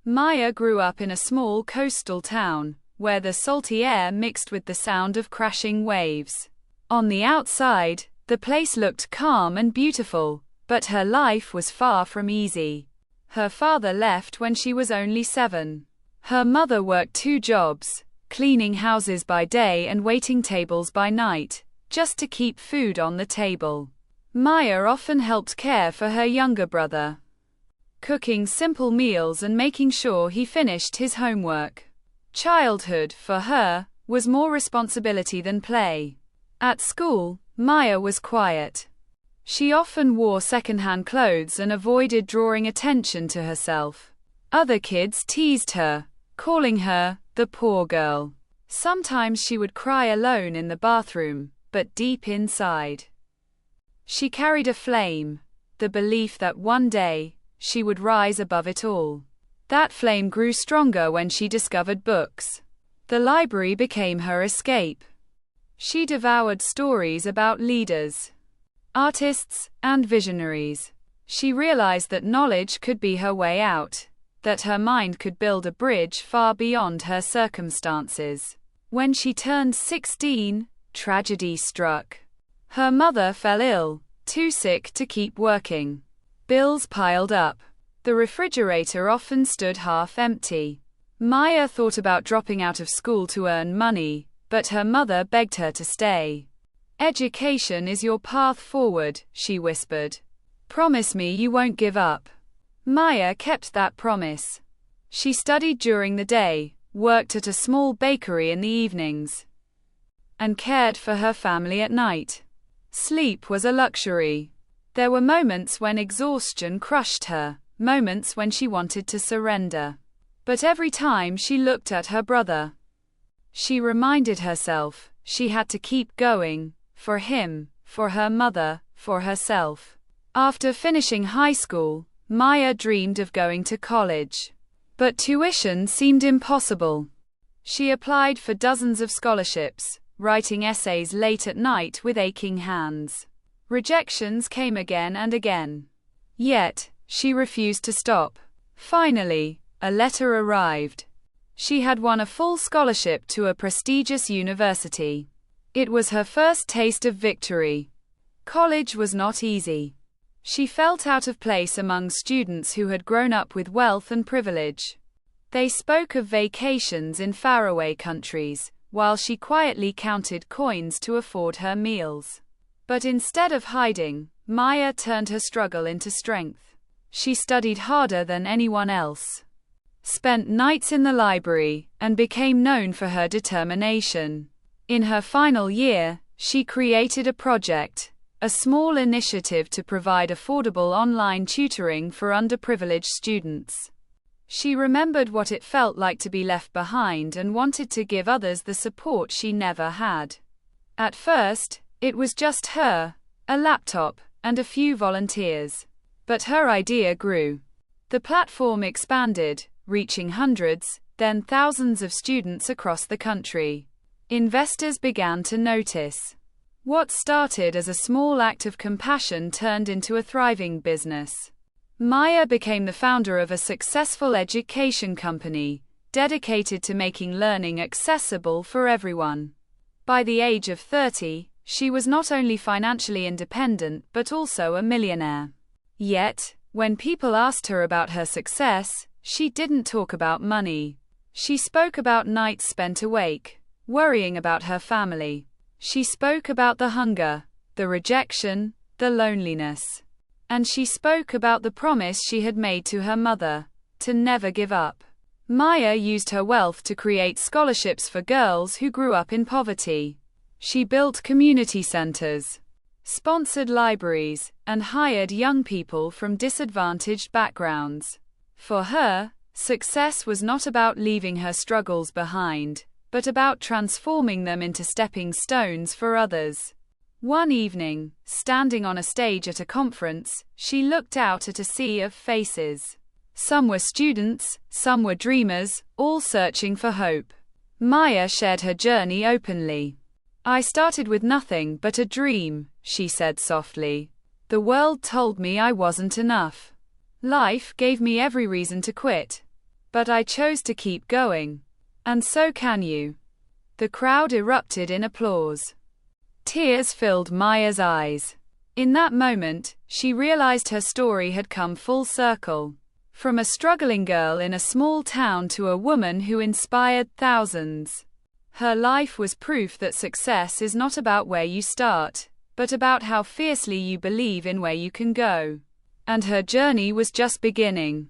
Maya grew up in a small coastal town, where the salty air mixed with the sound of crashing waves. On the outside, the place looked calm and beautiful, but her life was far from easy. Her father left when she was only 7. Her mother worked 2 jobs, cleaning houses by day and waiting tables by night, just to keep food on the table. Maya often helped care for her younger brother, cooking simple meals and making sure he finished his homework. Childhood, for her, was more responsibility than play. At school, Maya was quiet. She often wore secondhand clothes and avoided drawing attention to herself. Other kids teased her, calling her the poor girl. Sometimes she would cry alone in the bathroom, but deep inside, she carried a flame, the belief that one day, she would rise above it all. That flame grew stronger when she discovered books. The library became her escape. She devoured stories about leaders, artists, and visionaries. She realized that knowledge could be her way out, that her mind could build a bridge far beyond her circumstances. When she turned 16, tragedy struck. Her mother fell ill, too sick to keep working. Bills piled up. The refrigerator often stood half empty. Maya thought about dropping out of school to earn money, but her mother begged her to stay. "Education is your path forward," she whispered. "Promise me you won't give up." Maya kept that promise. She studied during the day, worked at a small bakery in the evenings, and cared for her family at night. Sleep was a luxury. There were moments when exhaustion crushed her, moments when she wanted to surrender. But every time she looked at her brother, she reminded herself she had to keep going, for him, for her mother, for herself. After finishing high school, Maya dreamed of going to college. But tuition seemed impossible. She applied for dozens of scholarships, writing essays late at night with aching hands. Rejections came again and again. Yet, she refused to stop. Finally, a letter arrived. She had won a full scholarship to a prestigious university. It was her first taste of victory. College was not easy. She felt out of place among students who had grown up with wealth and privilege. They spoke of vacations in faraway countries, while she quietly counted coins to afford her meals. But instead of hiding, Maya turned her struggle into strength. She studied harder than anyone else, spent nights in the library, and became known for her determination. In her final year, she created a project, a small initiative to provide affordable online tutoring for underprivileged students. She remembered what it felt like to be left behind and wanted to give others the support she never had. At first, it was just her, a laptop, and a few volunteers. But her idea grew. The platform expanded, reaching hundreds, then thousands of students across the country. Investors began to notice. What started as a small act of compassion turned into a thriving business. Maya became the founder of a successful education company, dedicated to making learning accessible for everyone. By the age of 30, she was not only financially independent but also a millionaire. Yet, when people asked her about her success, she didn't talk about money. She spoke about nights spent awake, worrying about her family. She spoke about the hunger, the rejection, the loneliness. And she spoke about the promise she had made to her mother, to never give up. Maya used her wealth to create scholarships for girls who grew up in poverty. She built community centers, sponsored libraries, and hired young people from disadvantaged backgrounds. For her, success was not about leaving her struggles behind, but about transforming them into stepping stones for others. One evening, standing on a stage at a conference, she looked out at a sea of faces. Some were students, some were dreamers, all searching for hope. Maya shared her journey openly. "I started with nothing but a dream," she said softly. "The world told me I wasn't enough. Life gave me every reason to quit. But I chose to keep going. And so can you. The crowd erupted in applause. Tears filled Maya's eyes. In that moment, she realized her story had come full circle. From a struggling girl in a small town to a woman who inspired thousands. Her life was proof that success is not about where you start, but about how fiercely you believe in where you can go. And her journey was just beginning.